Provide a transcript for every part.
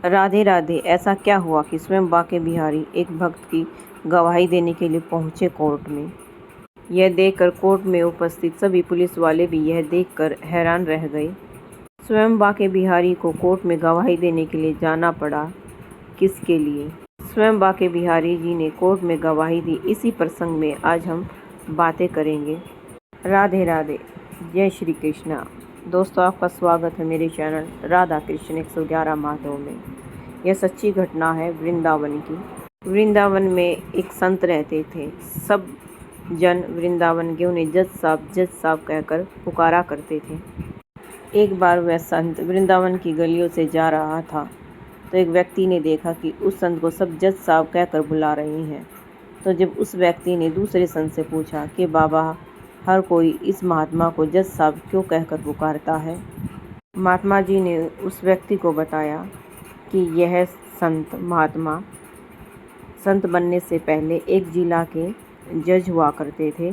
राधे राधे। ऐसा क्या हुआ कि स्वयं बांके बिहारी एक भक्त की गवाही देने के लिए पहुंचे कोर्ट में। यह देखकर कोर्ट में उपस्थित सभी पुलिस वाले भी यह देखकर हैरान रह गए। स्वयं बांके बिहारी को कोर्ट में गवाही देने के लिए जाना पड़ा, किसके लिए? स्वयं बांके बिहारी जी ने कोर्ट में गवाही दी। इसी प्रसंग में आज हम बातें करेंगे। राधे राधे, जय श्री कृष्णा। दोस्तों, आपका स्वागत है मेरे चैनल राधा कृष्ण 111 माधव में। यह सच्ची घटना है वृंदावन की। वृंदावन में एक संत रहते थे। सब जन वृंदावन के उन्हें जज साहब कहकर पुकारा करते थे। एक बार वह संत वृंदावन की गलियों से जा रहा था तो एक व्यक्ति ने देखा कि उस संत को सब जज साहब कहकर बुला रहे हैं। तो जब उस व्यक्ति ने दूसरे संत से पूछा कि बाबा, हर कोई इस महात्मा को जज साहब क्यों कहकर पुकारता है? महात्मा जी ने उस व्यक्ति को बताया कि यह महात्मा संत बनने से पहले एक जिला के जज हुआ करते थे।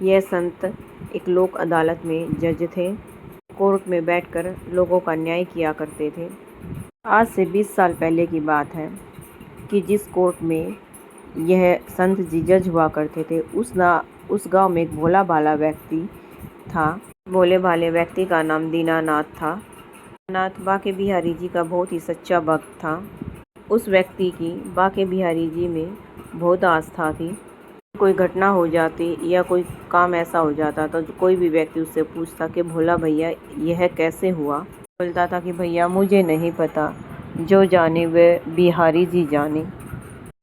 यह संत एक लोक अदालत में जज थे। कोर्ट में बैठकर लोगों का न्याय किया करते थे। आज से 20 साल पहले की बात है कि जिस कोर्ट में यह संत जी जज हुआ करते थे उस गांव में एक भोला भाला व्यक्ति था। भोले भाले व्यक्ति का नाम दीनानाथ था। दीनानाथ बांके बिहारी जी का बहुत ही सच्चा भक्त था। उस व्यक्ति की बांके बिहारी जी में बहुत आस्था थी। कोई घटना हो जाती या कोई काम ऐसा हो जाता तो कोई भी व्यक्ति उससे पूछता कि भोला भैया यह कैसे हुआ। बोलता था कि भैया मुझे नहीं पता, जो जाने वह बिहारी जी जाने।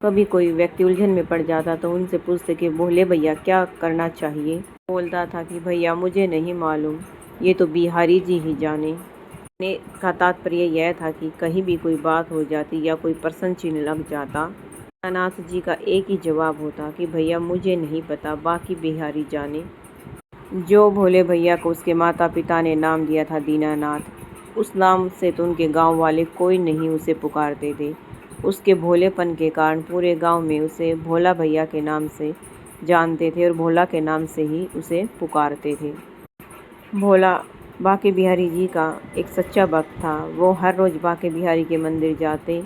कभी कोई व्यक्ति उलझन में पड़ जाता तो उनसे पूछते कि भोले भैया क्या करना चाहिए। बोलता था कि भैया मुझे नहीं मालूम, ये तो बिहारी जी ही जाने। कहने का तात्पर्य यह था कि कहीं भी कोई बात हो जाती या कोई प्रश्न चिन्ह लग जाता, दीनानाथ जी का एक ही जवाब होता कि भैया मुझे नहीं पता, बाकी बिहारी जाने। जो भोले भैया को उसके माता पिता ने नाम दिया था दीनानाथ, उस नाम से तो उनके गांव वाले कोई नहीं उसे पुकारते थे। उसके भोलेपन के कारण पूरे गांव में उसे भोला भैया के नाम से जानते थे और भोला के नाम से ही उसे पुकारते थे। भोला बांके बिहारी जी का एक सच्चा भक्त था। वो हर रोज़ बांके बिहारी के मंदिर जाते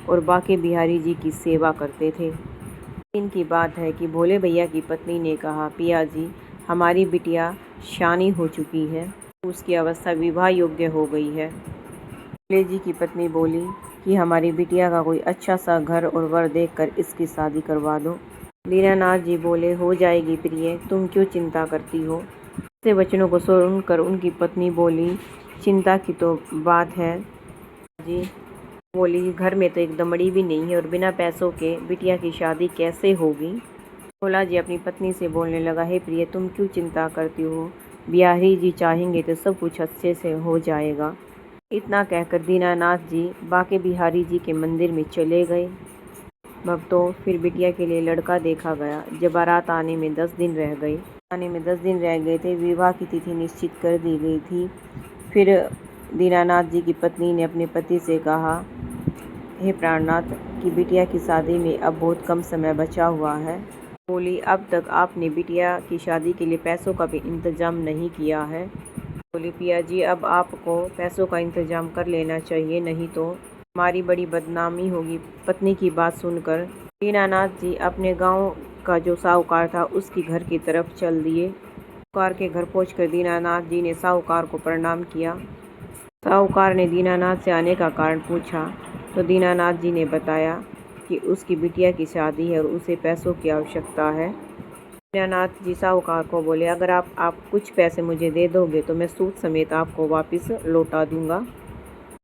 और बांके बिहारी जी की सेवा करते थे। दिन की बात है कि भोले भैया की पत्नी ने कहा, पिया जी, हमारी बिटिया शानी हो चुकी है, उसकी अवस्था विवाह योग्य हो गई है। भोले जी की पत्नी बोली कि हमारी बिटिया का कोई अच्छा सा घर और वर देखकर इसकी शादी करवा दो। दीनानाथ जी बोले, हो जाएगी प्रिय, तुम क्यों चिंता करती हो। ऐसे वचनों को सुनकर उनकी पत्नी बोली, चिंता की तो बात है जी। बोली, घर में तो एक दमड़ी भी नहीं है और बिना पैसों के बिटिया की शादी कैसे होगी। भोला जी अपनी पत्नी से बोलने लगा, हे प्रिय, तुम क्यों चिंता करती हो, बिहारी जी चाहेंगे तो सब कुछ अच्छे से हो जाएगा। इतना कहकर दीनानाथ जी बांके बिहारी जी के मंदिर में चले गए। भक्तों, फिर बिटिया के लिए लड़का देखा गया। जब बारात आने में 10 दिन रह गए थे, विवाह की तिथि निश्चित कर दी गई थी। फिर दीनानाथ जी की पत्नी ने अपने पति से कहा, हे प्राणनाथ, की बिटिया की शादी में अब बहुत कम समय बचा हुआ है। बोली, अब तक आपने बिटिया की शादी के लिए पैसों का भी इंतजाम नहीं किया है। बोली, पिया जी, अब आपको पैसों का इंतजाम कर लेना चाहिए, नहीं तो हमारी बड़ी बदनामी होगी। पत्नी की बात सुनकर दीनानाथ जी अपने गांव का जो साहूकार था उसकी घर की तरफ चल दिए। साहूकार के घर पहुंचकर दीनानाथ जी ने साहूकार को प्रणाम किया। साहूकार ने दीनानाथ से आने का कारण पूछा तो दीनानाथ जी ने बताया कि उसकी बिटिया की शादी है और उसे पैसों की आवश्यकता है। दीनानाथ जी साहूकार को बोले, अगर आप कुछ पैसे मुझे दे दोगे तो मैं सूद समेत आपको वापस लौटा दूंगा।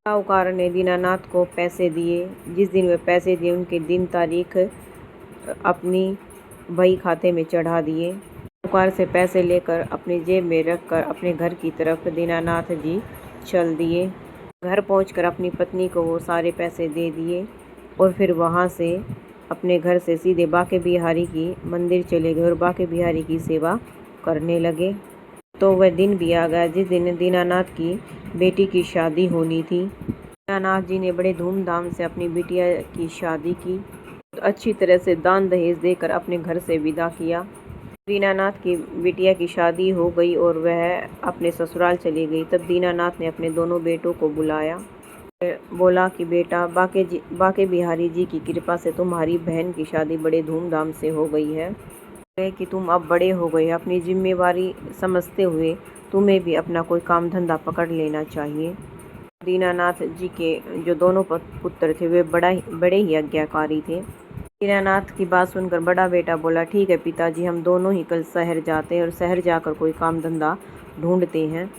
साहूकार ने दीनानाथ को पैसे दिए। जिस दिन वे पैसे दिए उनके दिन तारीख अपनी बही खाते में चढ़ा दिए। साहूकार से पैसे लेकर अपनी जेब में रखकर अपने घर की तरफ दीनानाथ जी चल दिए। घर पहुंचकर अपनी पत्नी को वो सारे पैसे दे दिए और फिर वहां से अपने घर से सीधे बांके बिहारी की मंदिर चले गए और बांके बिहारी की सेवा करने लगे। तो वह दिन भी आ गया जिस दिन दीनानाथ की बेटी की शादी होनी थी। दीनानाथ जी ने बड़े धूमधाम से अपनी बिटिया की शादी की, अच्छी तरह से दान दहेज देकर अपने घर से विदा किया। दीनानाथ की बिटिया की शादी हो गई और वह अपने ससुराल चली गई। तब दीनानाथ ने अपने दोनों बेटों को बुलाया। बोला कि बेटा, बाके बिहारी जी की कृपा से तुम्हारी बहन की शादी बड़े धूमधाम से हो गई है कि तुम अब बड़े हो गए, अपनी जिम्मेवारी समझते हुए तुम्हें भी अपना कोई काम धंधा पकड़ लेना चाहिए। दीनानाथ जी के जो दोनों पुत्र थे वे बड़े ही आज्ञाकारी थे। दीनानाथ की बात सुनकर बड़ा बेटा बोला, ठीक है पिताजी, हम दोनों ही कल शहर जाते हैं और शहर जाकर कोई काम धंधा ढूंढते हैं।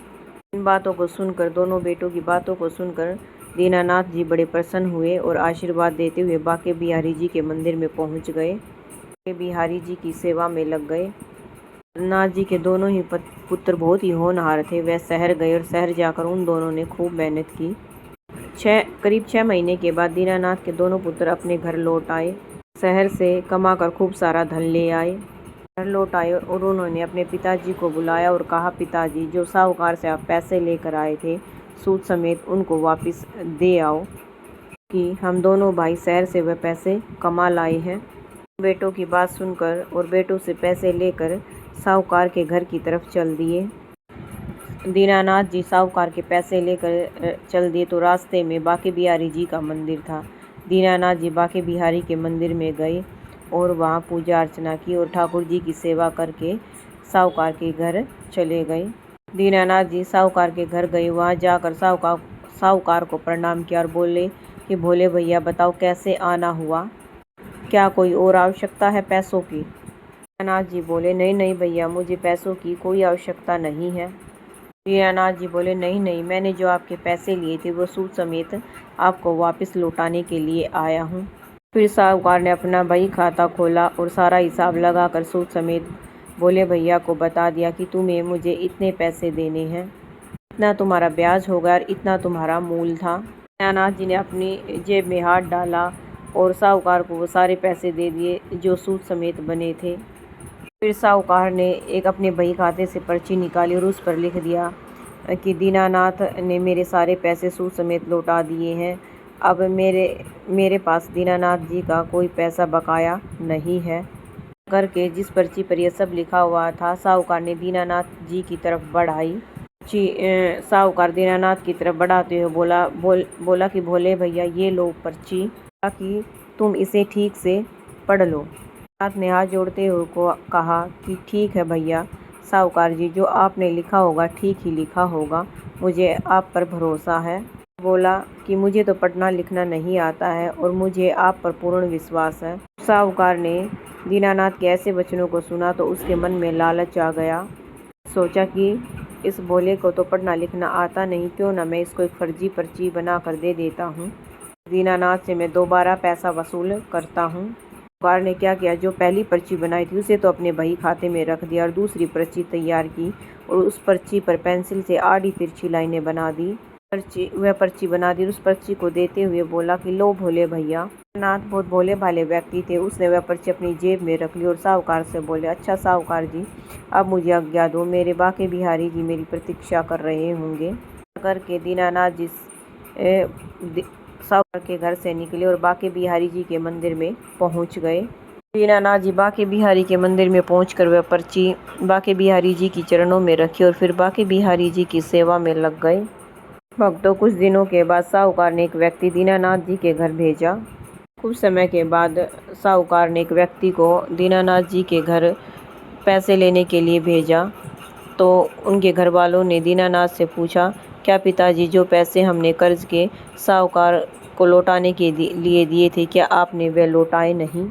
इन बातों को सुनकर, दोनों बेटों की बातों को सुनकर दीनानाथ जी बड़े प्रसन्न हुए और आशीर्वाद देते हुए बाके बिहारी जी के मंदिर में पहुंच गए। बाके बिहारी जी की सेवा में लग गए। नाथ जी के दोनों ही पुत्र बहुत ही होनहार थे। वह शहर गए और शहर जाकर उन दोनों ने खूब मेहनत की। करीब 6 महीने के बाद दीनानाथ के दोनों पुत्र अपने घर लौट आए। शहर से कमाकर खूब सारा धन ले आए। घर लौट आए और उन्होंने अपने पिताजी को बुलाया और कहा, पिताजी, जो साहूकार से आप पैसे लेकर आए थे सूद समेत, उनको वापस दे आओ कि हम दोनों भाई शहर से वह पैसे कमा लाए हैं। बेटों की बात सुनकर और बेटों से पैसे लेकर साहूकार के घर की तरफ चल दिए। दीनानाथ जी साहूकार के पैसे लेकर चल दिए तो रास्ते में बाके बिहारी जी का मंदिर था। दीनानाथ जी बाके बिहारी के मंदिर में गए और वहाँ पूजा अर्चना की और ठाकुर जी की सेवा करके साहूकार के घर चले गए। दीनानाथ जी साहूकार के घर गए। वहाँ जाकर साहूकार को प्रणाम किया और बोले कि भोले भैया, बताओ कैसे आना हुआ, क्या कोई और आवश्यकता है पैसों की? दीनानाथ जी बोले, नहीं नहीं भैया, मुझे पैसों की कोई आवश्यकता नहीं है। दीनानाथ जी बोले, नहीं नहीं, मैंने जो आपके पैसे लिए थे वो सूद समेत आपको वापस लौटाने के लिए आया हूँ। फिर साहूकार ने अपना बही खाता खोला और सारा हिसाब लगाकर सूद समेत भोले भैया को बता दिया कि तुम्हें मुझे इतने पैसे देने हैं, इतना तुम्हारा ब्याज होगा और इतना तुम्हारा मूल था। दीनानाथ जी ने अपनी जेब में हाथ डाला और साहूकार को वो सारे पैसे दे दिए जो सूद समेत बने थे। फिर साहूकार ने एक अपने बही खाते से पर्ची निकाली और उस पर लिख दिया कि दीनानाथ ने मेरे सारे पैसे सूद समेत लौटा दिए हैं। अब मेरे पास दीनानाथ जी का कोई पैसा बकाया नहीं है। करके जिस पर्ची पर यह सब लिखा हुआ था साहूकार ने दीनानाथ जी की तरफ बढ़ाई। साहूकार दीनानाथ की तरफ बढ़ाते हुए बोला कि भोले भैया, ये लो पर्ची, ताकि तुम इसे ठीक से पढ़ लो। नाथ ने हाथ जोड़ते हुए कहा कि ठीक है भैया साहूकार जी, जो आपने लिखा होगा ठीक ही लिखा होगा, मुझे आप पर भरोसा है। बोला कि मुझे तो पढ़ना लिखना नहीं आता है और मुझे आप पर पूर्ण विश्वास है। साहूकार ने दीनानाथ के ऐसे वचनों को सुना तो उसके मन में लालच आ गया। सोचा कि इस भोले को तो पढ़ना लिखना आता नहीं, क्यों ना मैं इसको एक फर्जी पर्ची बना कर दे देता हूँ। दीनानाथ से मैं दोबारा पैसा वसूल करता हूँ। साहूकार ने क्या किया, जो पहली पर्ची बनाई थी उसे तो अपने बही खाते में रख दिया और दूसरी पर्ची तैयार की और उस पर्ची पर पेंसिल से आड़ी तिरछी लाइनें बना दी। वह पर्ची बना दी और उस पर्ची को देते हुए बोला कि लो भोले भैया। दीनानाथ बहुत भोले भाले व्यक्ति थे, उसने वह पर्ची अपनी जेब में रख ली और साहूकार से बोले, अच्छा साहूकार जी, अब मुझे आज्ञा दो, मेरे बाके बिहारी जी मेरी प्रतीक्षा कर रहे होंगे। करके दीनानाथ जी साहूकार के घर से निकले और बाके बिहारी जी के मंदिर में पहुंच गए। दीनानाथ जी बाके बिहारी के मंदिर में पहुंचकर वह पर्ची बाके बिहारी जी की चरणों में रखी और फिर बाके बिहारी जी की सेवा में लग गए। भक्तों, कुछ दिनों के बाद साहूकार ने एक व्यक्ति दीनानाथ जी के घर भेजा। कुछ समय के बाद साहूकार ने एक व्यक्ति को दीनानाथ जी के घर पैसे लेने के लिए भेजा तो उनके घर वालों ने दीनानाथ से पूछा, क्या पिताजी, जो पैसे हमने कर्ज के साहूकार को लौटाने के लिए दिए थे, क्या आपने वे लौटाए नहीं?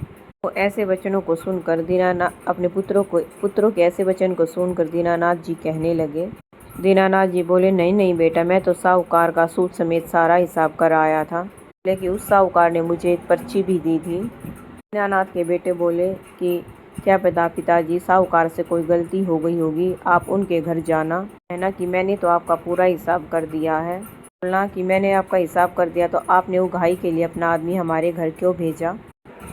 तो ऐसे वचनों को सुनकर दीनानाथ अपने पुत्रों के ऐसे वचन को सुनकर दीनानाथ जी कहने लगे। दीनानाथ जी बोले, नहीं नहीं बेटा, मैं तो साहूकार का सूद समेत सारा हिसाब कर आया था, लेकिन उस साहूकार ने मुझे एक पर्ची भी दी थी। दीनानाथ के बेटे बोले कि क्या पता पिताजी, साहूकार से कोई गलती हो गई होगी, आप उनके घर जाना, कहना कि मैंने तो आपका पूरा हिसाब कर दिया है। बोलना कि मैंने आपका हिसाब कर दिया तो आपने उगाही के लिए अपना आदमी हमारे घर क्यों भेजा?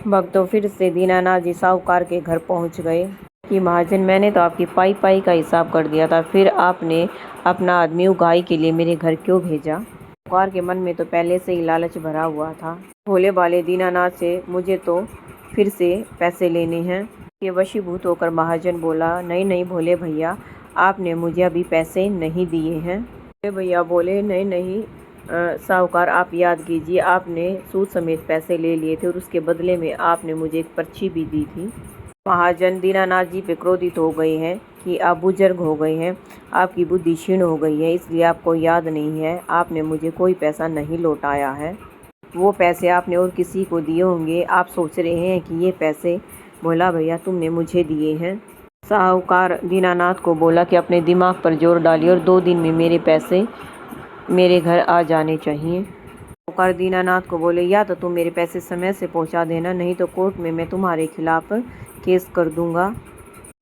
भक्तों, फिर से दीनानाथ जी साहूकार के घर पहुंच गए कि महाजन, मैंने तो आपकी पाई पाई का हिसाब कर दिया था, फिर आपने अपना आदमी उगाही के लिए मेरे घर क्यों भेजा? साहूकार के मन में तो पहले से ही लालच भरा हुआ था। भोले भाले दीनानाथ से मुझे तो फिर से पैसे लेने हैं। ये वशीभूत होकर महाजन बोला, नहीं नहीं भोले भैया, आपने मुझे अभी पैसे नहीं दिए हैं। भोले भैया बोले, नहीं नहीं, साहूकार, आप याद कीजिए, आपने सूद समेत पैसे ले लिए थे और उसके बदले में आपने मुझे एक पर्ची भी दी थी। महाजन दीनानाथ जी पे क्रोधित हो गए हैं कि आप बुजुर्ग हो गए हैं, आपकी बुद्धि क्षीण हो गई है, इसलिए आपको याद नहीं है, आपने मुझे कोई पैसा नहीं लौटाया है। वो पैसे आपने और किसी को दिए होंगे, आप सोच रहे हैं कि ये पैसे भोला भैया तुमने मुझे दिए हैं। साहूकार दीनानाथ को बोला कि अपने दिमाग पर जोर डालिए और 2 दिन में मेरे पैसे मेरे घर आ जाने चाहिए। साहूकार दीनानाथ को बोले, या तो तुम मेरे पैसे समय से पहुंचा देना, नहीं तो कोर्ट में मैं तुम्हारे खिलाफ केस कर दूंगा।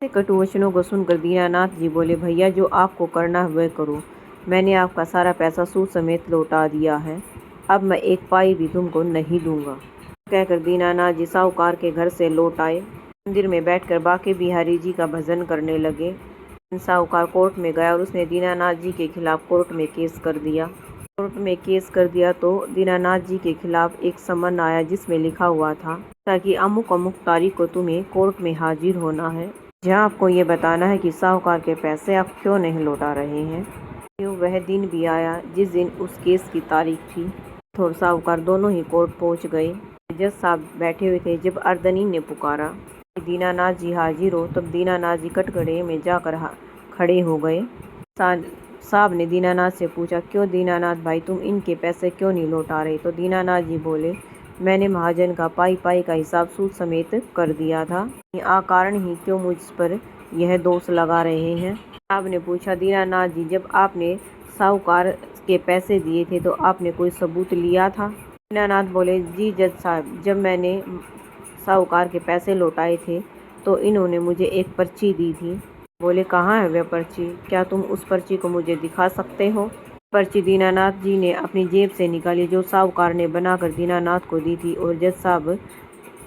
ऐसे कटु वचनों को सुनकर दीनानाथ जी बोले, भैया जो आपको करना है वह करो, मैंने आपका सारा पैसा सूद समेत लौटा दिया है, अब मैं एक पाई भी तुमको नहीं दूंगा। कहकर दीनानाथ जी साहूकार के घर से लौट आए। मंदिर में बैठकर बाके बिहारी जी का भजन करने लगे। साहूकार कोर्ट में गया और उसने दीनानाथ जी के खिलाफ कोर्ट में केस कर दिया। कोर्ट में केस कर दिया तो दीनानाथ जी के खिलाफ एक समन आया जिसमें लिखा हुआ था ताकि अमुक अमुक तारीख को तुम्हें कोर्ट में हाजिर होना है, जहां आपको ये बताना है कि साहूकार के पैसे आप क्यों नहीं लौटा रहे हैं। क्यों वह दिन भी आया जिस दिन उस केस की तारीख थी। और साहूकार दोनों ही कोर्ट पहुंच गए। जज साहब बैठे हुए थे। जब अर्दनी ने पुकारा दीनानाथ जी हाजिर हो, तब दीनानाथ जी कटघरे में जाकर खड़े हो गए। साहब ने दीनानाथ से पूछा, क्यों दीनानाथ भाई, तुम इनके पैसे क्यों नहीं लौटा रहे? तो दीनानाथ जी बोले, मैंने महाजन का पाई पाई का हिसाब सूद समेत कर दिया था, आ कारण ही क्यों मुझ पर यह दोष लगा रहे हैं। साहब ने पूछा, दीनानाथ जी जब आपने साहूकार के पैसे दिए थे तो आपने कोई सबूत लिया था? दीनानाथ बोले, जी जज साहब, जब मैंने साहूकार के पैसे लौटाए थे तो इन्होंने मुझे एक पर्ची दी थी। बोले, कहाँ है वह पर्ची? क्या तुम उस पर्ची को मुझे दिखा सकते हो? पर्ची दीनानाथ जी ने अपनी जेब से निकाली जो साहूकार ने बनाकर दीनानाथ को दी थी और जज साहब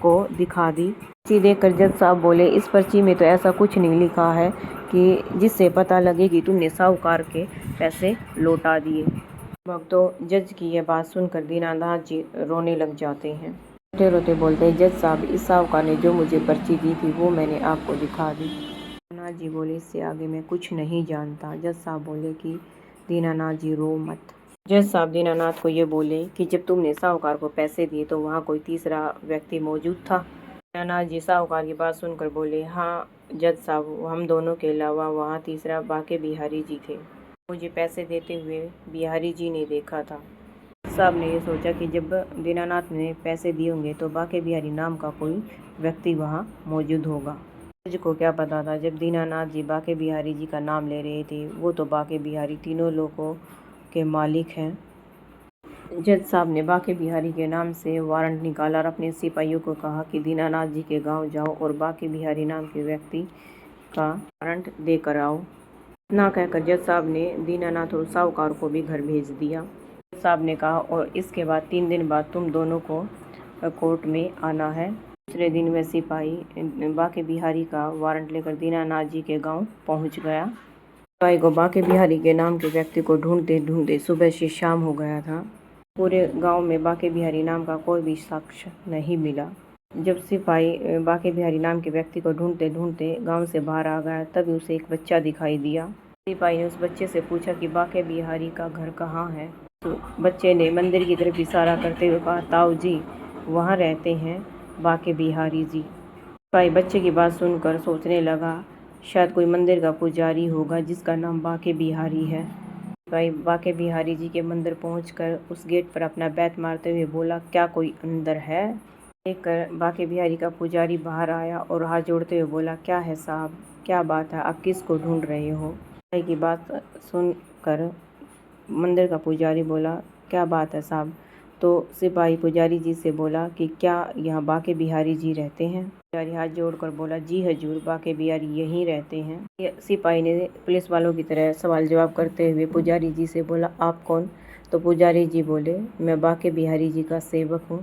को दिखा दी। पर्ची देखकर जज साहब बोले, इस पर्ची में तो ऐसा कुछ नहीं लिखा है कि जिससे पता लगे कि तुमने साहूकार के पैसे लौटा दिए। भक्तों, जज की यह बात सुनकर दीनानाथ जी रोने लग जाते हैं। रोते रोते बोलते हैं, जज साहब, इस साहूकार ने जो मुझे पर्ची दी थी वो मैंने आपको दिखा दी। दीनानाथ जी बोले, इससे आगे मैं कुछ नहीं जानता। जज साहब बोले कि दीनानाथ जी रो मत। जज साहब दीनानाथ को ये बोले कि जब तुमने साहूकार को पैसे दिए तो वहाँ कोई तीसरा व्यक्ति मौजूद था? दीनानाथ जी साहूकार की बात सुनकर बोले, हाँ जज साहब, हम दोनों के अलावा वहाँ तीसरा बाके बिहारी जी थे। मुझे पैसे देते हुए बिहारी जी ने देखा था। साहब ने ये सोचा कि जब दीनानाथ ने पैसे दिए होंगे तो बाके बिहारी नाम का कोई व्यक्ति वहाँ मौजूद होगा। जज को क्या पता था, जब दीनानाथ जी बाके बिहारी जी का नाम ले रहे थे वो तो बाके बिहारी तीनों लोगों के मालिक हैं। जज साहब ने बाके बिहारी के नाम से वारंट निकाला और अपने सिपाहियों को कहा कि दीनानाथ जी के गांव जाओ और बाके बिहारी नाम के व्यक्ति का वारंट देकर आओ। इतना कहकर जज साहब ने दीनानाथ और साहूकार को भी घर भेज दिया। जज साहब ने कहा, और इसके बाद 3 दिन बाद तुम दोनों को कोर्ट में आना है। दूसरे दिन वह सिपाही बाके बिहारी का वारंट लेकर दीनानाथ जी के गांव पहुंच गया। सिपाही को बाके बिहारी के नाम के व्यक्ति को ढूंढते ढूंढते सुबह से शाम हो गया था। पूरे गांव में बाके बिहारी नाम का कोई भी साक्ष्य नहीं मिला। जब सिपाही बाके बिहारी नाम के व्यक्ति को ढूंढते ढूंढते गांव से बाहर आ गया, तभी उसे एक बच्चा दिखाई दिया। सिपाही ने उस बच्चे से पूछा कि बाके बिहारी का घर कहाँ है? तो बच्चे ने मंदिर की तरफ इशारा करते हुए कहा, ताऊ जी, वहाँ रहते हैं बाके बिहारी जी। सिपाही बच्चे की बात सुनकर सोचने लगा, शायद कोई मंदिर का पुजारी होगा जिसका नाम बाके बिहारी है। सिपाही बाके बिहारी जी के मंदिर पहुंचकर उस गेट पर अपना बैत मारते हुए बोला, क्या कोई अंदर है? देखकर बाके बिहारी का पुजारी बाहर आया और हाथ जोड़ते हुए बोला, क्या है साहब, क्या बात है, आप किसको ढूंढ रहे हो? सिपाही की बात सुनकर मंदिर का पुजारी बोला, क्या बात है साहब? तो सिपाही पुजारी जी से बोला कि क्या यहाँ बाके बिहारी जी रहते हैं? पुजारी हाथ जोड़कर बोला, जी हजूर, बाके बिहारी यहीं रहते हैं। सिपाही ने पुलिस वालों की तरह सवाल जवाब करते हुए पुजारी जी से बोला, आप कौन? तो पुजारी जी बोले, मैं बाके बिहारी जी का सेवक हूँ।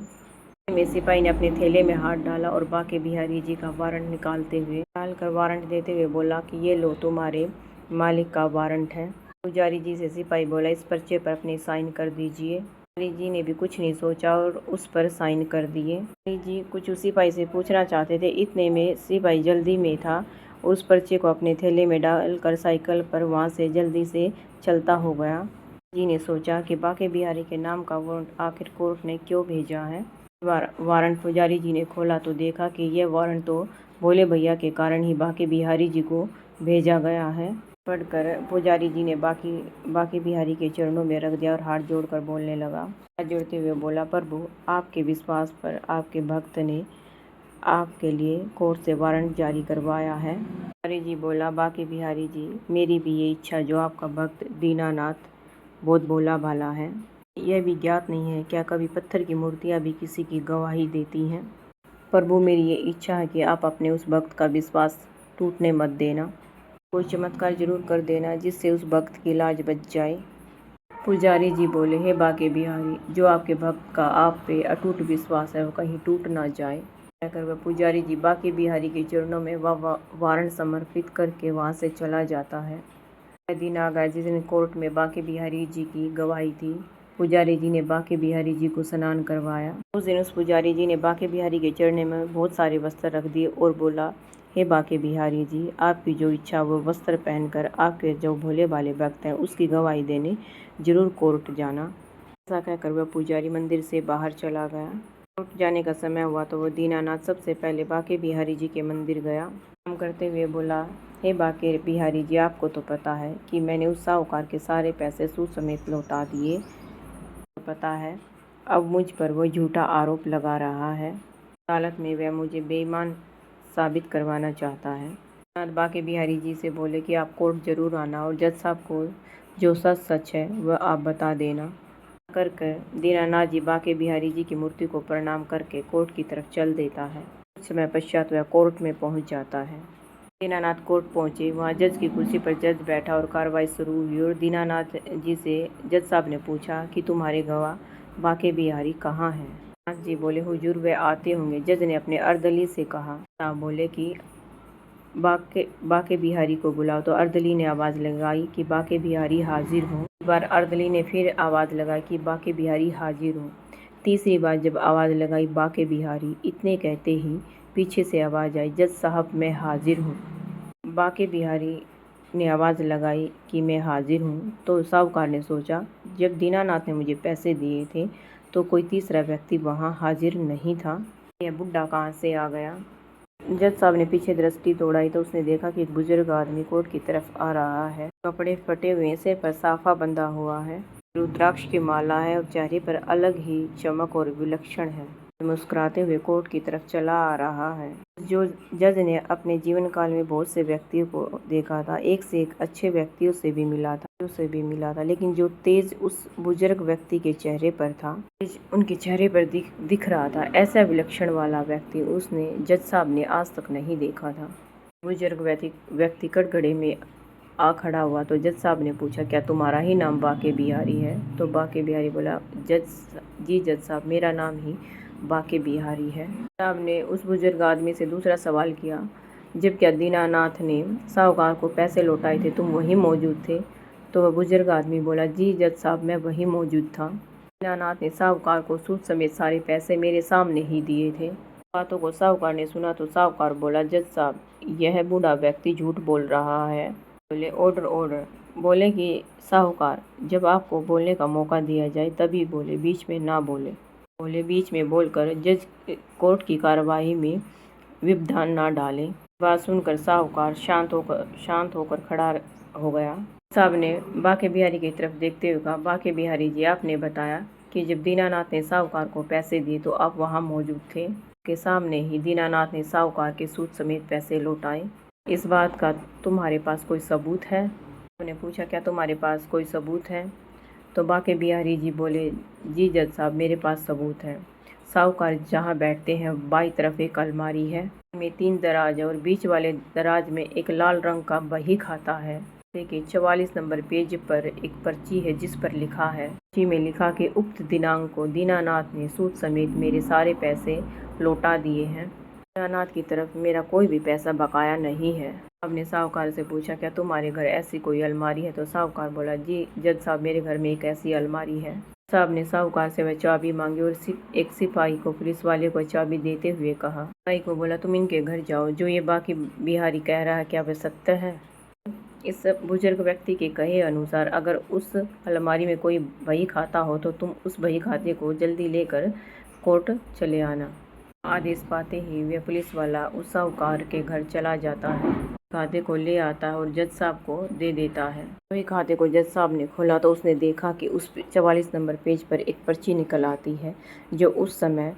में सिपाही ने अपने थैले में हाथ डाला और बाके बिहारी जी का वारंट निकालकर वारंट देते हुए बोला कि ये लो, तुम्हारे मालिक का वारंट है। पुजारी जी से सिपाही बोला, इस पर्चे पर अपने साइन कर दीजिए। पुजारी जी ने भी कुछ नहीं सोचा और उस पर साइन कर दिए। पुजारी जी कुछ उस सिपाही से पूछना चाहते थे, इतने में सिपाही जल्दी में था, उस पर्चे को अपने थैले में डालकर साइकिल पर वहां से जल्दी से चलता हो गया। जी ने सोचा कि बाके बिहारी के नाम का वारंट आखिर कोर्ट ने क्यों भेजा है। वारंट पुजारी जी ने खोला तो देखा कि यह वारंट तो भोले भैया के कारण ही बाके बिहारी जी को भेजा गया है। पढ़कर पुजारी जी ने बाके बिहारी के चरणों में रख दिया और हाथ जोड़कर बोलने लगा। हाथ जोड़ते हुए बोला, प्रभु आपके विश्वास पर आपके भक्त ने आपके लिए कोर्ट से वारंट जारी करवाया है। बिहारी जी बोला, बाके बिहारी जी मेरी भी ये इच्छा जो आपका भक्त दीनानाथ बहुत भोला भाला है। यह भी ज्ञात नहीं है क्या कभी पत्थर की मूर्तियाँ भी किसी की गवाही देती हैं। प्रभु मेरी ये इच्छा है कि आप अपने उस भक्त का विश्वास टूटने मत देना। कोई चमत्कार जरूर कर देना जिससे उस भक्त की लाज बच जाए। पुजारी जी बोले, हे बाके बिहारी जो आपके भक्त का आप पे अटूट विश्वास है वो कहीं टूट ना जाए। कहकर वह पुजारी जी बाके बिहारी के चरणों में वारंट समर्पित करके वहाँ से चला जाता है। दिन आ गया जिस दिन कोर्ट में बाके बिहारी जी की गवाही थी। पुजारी जी ने बाके बिहारी जी को स्नान करवाया। उस दिन उस पुजारी जी ने बाके बिहारी के चरणों में बहुत सारे वस्त्र रख दिए और बोला, हे बाके बिहारी जी आपकी जो इच्छा वो वस्त्र पहनकर आपके जो भोले भाले भक्त हैं उसकी गवाही देने जरूर कोर्ट जाना। ऐसा कहकर वह पुजारी मंदिर से बाहर चला गया। कोर्ट जाने का समय हुआ तो वह दीनानाथ सबसे पहले बाके बिहारी जी के मंदिर गया। काम करते हुए बोला, हे बाके बिहारी जी आपको तो पता है कि मैंने उस साहूकार के सारे पैसे सूद समेत लौटा दिए। तो पता है अब मुझ पर वो झूठा आरोप लगा रहा है। अदालत में वह मुझे बेईमान साबित करवाना चाहता है। बाके बिहारी जी से बोले कि आप कोर्ट जरूर आना और जज साहब को जो सच है वह आप बता देना। कर दीनानाथ जी बाके बिहारी जी की मूर्ति को प्रणाम करके कोर्ट की तरफ चल देता है। कुछ समय पश्चात वह कोर्ट में पहुंच जाता है। दीनानाथ कोर्ट पहुंचे। वहां जज की कुर्सी पर जज बैठा और कार्रवाई शुरू हुई और दीनानाथ जी से जज साहब ने पूछा कि तुम्हारे गवाह बाके बिहारी कहाँ हैं। दीनानाथ जी बोले, हुजूर वे आते होंगे। जज ने अपने अर्दली से कहा। साहब बोले कि बाके बिहारी को बुलाओ। तो अर्दली ने आवाज़ लगाई कि बाके बिहारी हाजिर हो। एक बार अर्दली ने फिर आवाज़ लगाई कि बाके बिहारी हाजिर हो। तीसरी बार जब आवाज़ लगाई बाके बिहारी, इतने कहते ही पीछे से आवाज़ आई, जज साहब मैं हाजिर हूँ। बाके बिहारी ने आवाज़ लगाई कि मैं हाजिर हूँ। तो साहूकार ने सोचा जब दीनानाथ ने मुझे पैसे दिए थे तो कोई तीसरा व्यक्ति वहाँ हाजिर नहीं था, यह बुढ़ा कहाँ से आ गया। जज साहब ने पीछे दृष्टि दौड़ाई तो उसने देखा कि एक बुजुर्ग आदमी कोर्ट की तरफ आ रहा है। कपड़े फटे हुए, सिर पर साफा बंधा हुआ है, रुद्राक्ष की माला है और चेहरे पर अलग ही चमक और विलक्षण है। मुस्कुराते हुए कोर्ट की तरफ चला आ रहा है। जो जज ने अपने जीवन काल में बहुत से व्यक्तियों को देखा था, एक से एक अच्छे व्यक्तियों से भी मिला था, लेकिन जो तेज उस बुजुर्ग व्यक्ति के चेहरे पर था, उनके चेहरे पर दिख रहा था, ऐसा विलक्षण वाला व्यक्ति उसने जज साहब ने आज तक नहीं देखा था। बुजुर्ग व्यक्ति कटघरे में आ खड़ा हुआ तो जज साहब ने पूछा, क्या तुम्हारा ही नाम बाके बिहारी है। तो बाके बिहारी बोला, जज साहब मेरा नाम ही बाके बिहारी है। साहब ने उस बुजुर्ग आदमी से दूसरा सवाल किया, जब क्या दीनानाथ ने साहूकार को पैसे लौटाए थे तुम वहीं मौजूद थे। तो वह बुजुर्ग आदमी बोला, जी जज साहब मैं वहीं मौजूद था। दीनानाथ ने साहूकार को सूद समेत सारे पैसे मेरे सामने ही दिए थे। बातों को साहूकार ने सुना तो साहूकार बोला, जज साहब यह बूढ़ा व्यक्ति झूठ बोल रहा है। बोले, ऑर्डर। बोले कि साहूकार जब आपको बोलने का मौका दिया जाए तभी बोले, बीच में ना बोले। बोले बीच में बोलकर जज कोर्ट की कार्यवाही में व्यवधान ना डाले। बात सुनकर साहूकार शांत होकर खड़ा हो गया। साहब ने बाके बिहारी की तरफ देखते हुए कहा, बाके बिहारी जी आपने बताया कि जब दीनानाथ ने साहूकार को पैसे दिए तो आप वहां मौजूद थे। के सामने ही दीनानाथ ने साहूकार के सूद समेत पैसे लौटाए। इस बात का तुम्हारे पास कोई सबूत है। उन्होंने पूछा, क्या तुम्हारे पास कोई सबूत है। तो बाके बिहारी जी बोले, जी जज साहब मेरे पास सबूत है। साहूकार जहाँ बैठते हैं बाई तरफ एक अलमारी है, में 3 दराज है और बीच वाले दराज में एक लाल रंग का बही खाता है। देखिए 44 नंबर पेज पर एक पर्ची है जिस पर लिखा है, पर्ची में लिखा कि उक्त दिनांक को दीनानाथ ने सूद समेत मेरे सारे पैसे लौटा दिए हैं। दीनानाथ की तरफ मेरा कोई भी पैसा बकाया नहीं है। आपने साहूकार से पूछा, क्या तुम्हारे घर ऐसी कोई अलमारी है। तो साहूकार बोला, जी जज साहब मेरे घर में एक ऐसी अलमारी है। साहब ने साहूकार से वह चाबी मांगी और एक सिपाही को पुलिस वाले को चाबी देते हुए कहा। सिपाही को बोला, तुम इनके घर जाओ, जो ये बाके बिहारी कह रहा है क्या वह सत्य है। इस बुजुर्ग व्यक्ति के कहे अनुसार अगर उस अलमारी में कोई बही खाता हो तो तुम उस बही खाते को जल्दी लेकर कोर्ट चले आना। आदेश पाते ही वह पुलिस वाला उस साहूकार के घर चला जाता है, खाते को ले आता है और जज साहब को दे देता है। वही खाते को जज साहब ने खोला तो उसने देखा कि उस 44 नंबर पेज पर एक पर्ची निकल आती है जो उस समय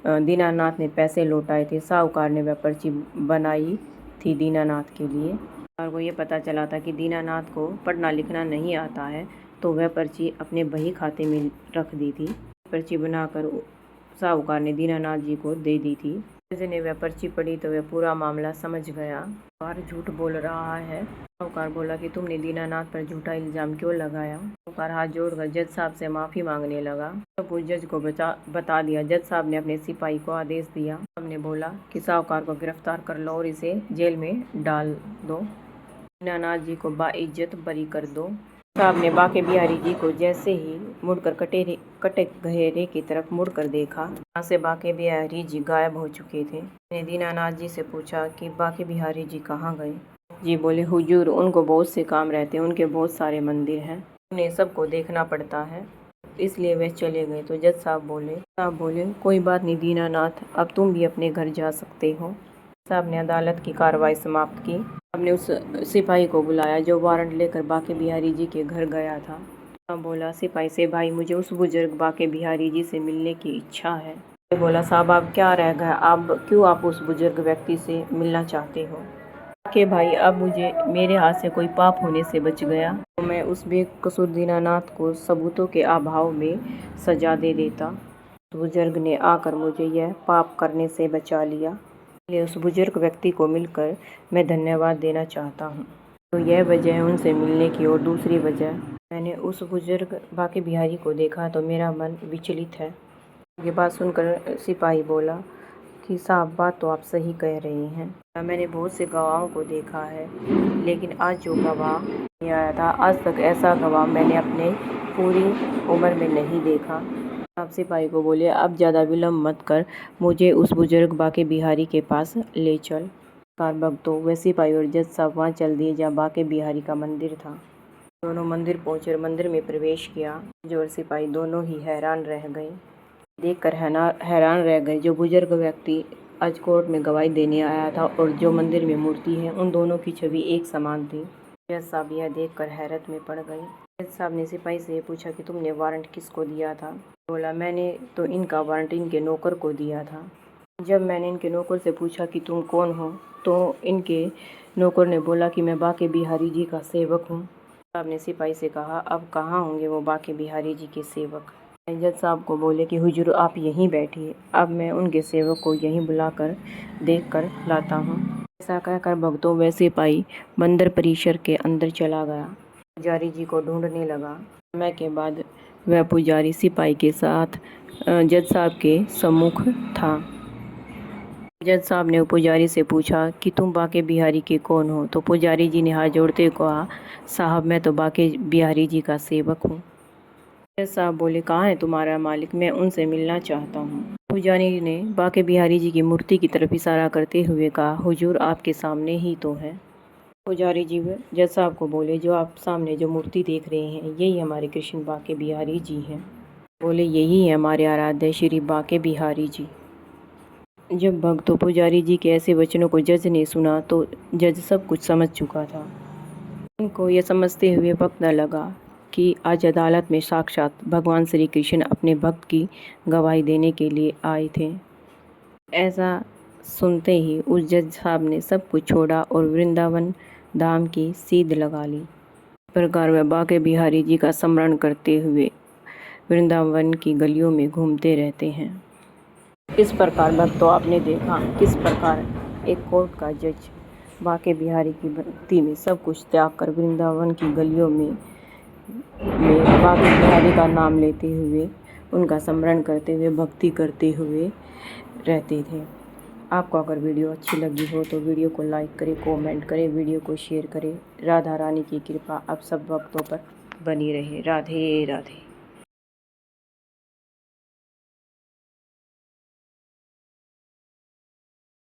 दीनानाथ ने पैसे लौटाए थे। साहूकार ने वह पर्ची बनाई थी दीनानाथ के लिए। साहूकार को ये पता चला था कि दीनानाथ को पढ़ना लिखना नहीं आता है, तो वह पर्ची अपने बही खाते में रख दी थी। पर्ची बनाकर साहूकार ने दीनानाथ जी को दे दी थी। जज ने वह पर्ची पढ़ी तो वह पूरा मामला समझ गया। साहूकार झूठ बोल रहा है। साहूकार बोला कि तुमने दीनानाथ पर झूठा इल्जाम क्यों लगाया। साहूकार हाथ जोड़कर जज साहब से माफ़ी मांगने लगा। सब कुछ जज को बता दिया। जज साहब ने अपने सिपाही को आदेश दिया। हमने बोला कि साहूकार को गिरफ्तार कर लो और इसे जेल में डाल दो। दीनानाथ जी को बाइज्जत बरी कर दो। साहब ने बाके बिहारी जी को जैसे ही मुड़कर कटे गहरे की तरफ मुड़कर देखा, वहाँ से बाके बिहारी जी गायब हो चुके थे। मैंने दीनानाथ जी से पूछा कि बाके बिहारी जी कहाँ गए। जी बोले, हुजूर उनको बहुत से काम रहते हैं, उनके बहुत सारे मंदिर हैं, उन्हें सबको देखना पड़ता है, इसलिए वे चले गए। तो जज साहब बोले कोई बात नहीं दीनानाथ, अब तुम भी अपने घर जा सकते हो। साहब ने अदालत की कार्रवाई समाप्त की। हमने उस सिपाही को बुलाया जो वारंट लेकर बाके बिहारी जी के घर गया था। बोला सिपाही से, भाई मुझे उस बुजुर्ग बाके बिहारी जी से मिलने की इच्छा है। बोला साहब अब क्या रह गया, आप उस बुजुर्ग व्यक्ति से मिलना चाहते हो। कि भाई अब मुझे मेरे हाथ से कोई पाप होने से बच गया तो मैं उस बेकसूर दीनानाथ को सबूतों के अभाव में सजा दे देता। उस बुजुर्ग ने आकर मुझे यह पाप करने से बचा लिया, इसलिए उस बुजुर्ग व्यक्ति को मिलकर मैं धन्यवाद देना चाहता हूँ। तो यह वजह है उनसे मिलने की। और दूसरी वजह, मैंने उस बुजुर्ग बाके बिहारी को देखा तो मेरा मन विचलित है। ये बात सुनकर सिपाही बोला कि साहब बात तो आप सही कह रहे हैं, मैंने बहुत से गवाहों को देखा है, लेकिन आज जो गवाह नहीं आया था, आज तक ऐसा गवाह मैंने अपने पूरी उम्र में नहीं देखा। आप सिपाही को बोले अब ज़्यादा विलम्ब मत कर, मुझे उस बुजुर्ग बाके बिहारी के पास ले चल। भक्तों वह सिपाही और जज साहब वहाँ चल दिए जहाँ बाके बिहारी का मंदिर था। दोनों मंदिर पहुँचे और मंदिर में प्रवेश किया। जज और सिपाही दोनों ही हैरान रह गए, देखकर हैरान रह गए। जो बुजुर्ग व्यक्ति आज कोर्ट में गवाही देने आया था और जो मंदिर में मूर्ति है, उन दोनों की छवि एक समान थी। जज साहब यह देखकर हैरत में पड़ गए। जज साहब ने सिपाही से पूछा कि तुमने वारंट किसको दिया था। बोला मैंने तो इनका वारंट इनके नौकर को दिया था। जब मैंने इनके नौकर से पूछा कि तुम कौन हो, तो इनके नौकर ने बोला कि मैं बाके बिहारी जी का सेवक हूँ। साहब ने सिपाही से कहा अब कहाँ होंगे वो बाके बिहारी जी के सेवक। जज साहब को बोले कि हुजूर आप यहीं बैठिए, अब मैं उनके सेवक को यहीं बुलाकर देख कर लाता हूँ। ऐसा कहकर भक्तों वह सिपाही मंदिर परिसर के अंदर चला गया, पुजारी जी को ढूंढने लगा। समय के बाद वह पुजारी सिपाही के साथ जज साहब के सम्मुख था। जज साहब ने पुजारी से पूछा कि तुम बाके बिहारी के कौन हो। तो पुजारी जी ने हाथ जोड़ते कहा साहब मैं तो बाके बिहारी जी का सेवक हूँ। जज साहब बोले कहाँ है तुम्हारा मालिक, मैं उनसे मिलना चाहता हूँ। पुजारी ने बाके बिहारी जी की मूर्ति की तरफ इशारा करते हुए कहा हुजूर आपके सामने ही तो है। पुजारी जी जज साहब को बोले जो आप सामने जो मूर्ति देख रहे हैं यही हमारे कृष्ण बाके बिहारी जी हैं। बोले यही है हमारे आराध्य श्री बाके बिहारी जी। जब भक्तों पुजारी जी के ऐसे वचनों को जज ने सुना तो जज सब कुछ समझ चुका था। उनको यह समझते हुए वक्त न लगा कि आज अदालत में साक्षात भगवान श्री कृष्ण अपने भक्त की गवाही देने के लिए आए थे। ऐसा सुनते ही उस जज साहब ने सब कुछ छोड़ा और वृंदावन धाम की सीध लगा ली। इस प्रकार वह बाके बिहारी जी का स्मरण करते हुए वृंदावन की गलियों में घूमते रहते हैं। इस प्रकार भक्तों आपने देखा किस प्रकार एक कोर्ट का जज बाके बिहारी की भक्ति में सब कुछ त्याग कर वृंदावन की गलियों में बाके बिहारी का नाम लेते हुए उनका स्मरण करते हुए भक्ति करते हुए रहते थे। आपको अगर वीडियो अच्छी लगी हो तो वीडियो को लाइक करें, कमेंट करें, वीडियो को शेयर करें। राधा रानी की कृपा आप सब भक्तों पर बनी रहे। राधे राधे।